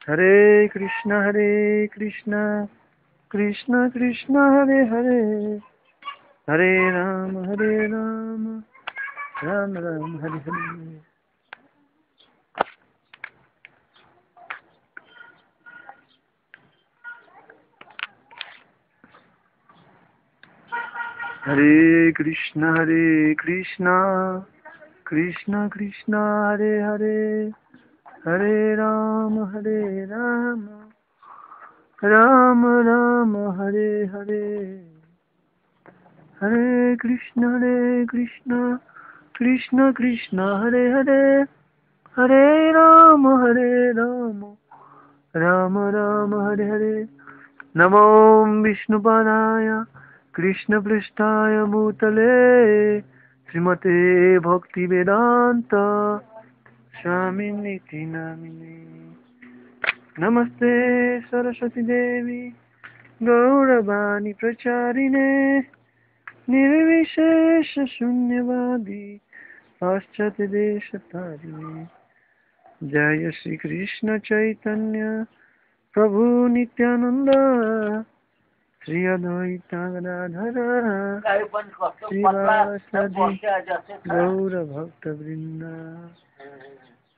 हरे कृष्णा कृष्णा कृष्णा हरे हरे, हरे राम राम राम हरे हरे। हरे कृष्णा कृष्णा कृष्णा हरे हरे, हरे राम राम राम हरे हरे। हरे कृष्णा कृष्णा कृष्णा हरे हरे, हरे राम राम राम हरे हरे। नमो विष्णुपादाय कृष्णपृष्ठाय भूतले श्रीमते भक्तिवेदांत स्वामिनिति नामिने। नमस्ते सरस्वती देवी गौरवाणी प्रचारिणे, निर्विशेष शून्यवादी पाश्चात्य देश तारिणे। जय श्री कृष्ण चैतन्य प्रभु नित्यानंद, श्री अद्वैत गदाधर श्रीवासादि गौर भक्त वृंद।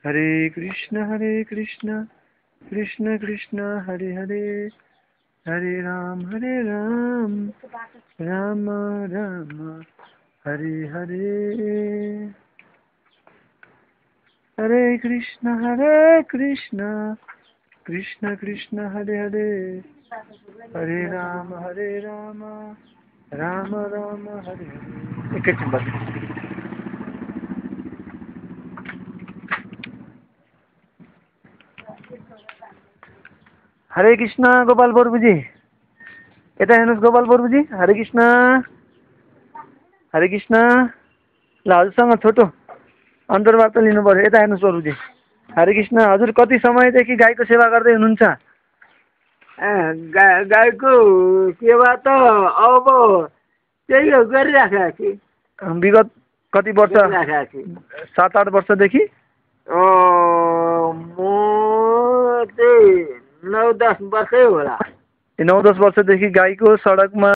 हरे कृष्ण कृष्ण कृष्ण हरे हरे, हरे राम राम राम हरे हरे। हरे कृष्ण कृष्ण कृष्ण हरे हरे, हरे राम राम राम हरे हरे। एक नंबर। हरे कृष्ण गोपाल बर्बुजी, यता हेर्नुहोस् गोपाल बर्बुजी। हरे कृष्ण ल हजुरसँग छोटो अन्तर्वार्ता लिनु पर्यो। यता हेर्नुहोस् बर्बुजी। हरे कृष्ण। हजुर कति समयदेखि गाईको सेवा गर्दै हुनुहुन्छ? गाईको सेवा त अब त्यही हो गरिराखेको छु। विगत कति वर्ष? 7-8 वर्षदेखि। म त्यही 9-10 वर्षै होला। 9-10 वर्षदेखि गाईको सडकमा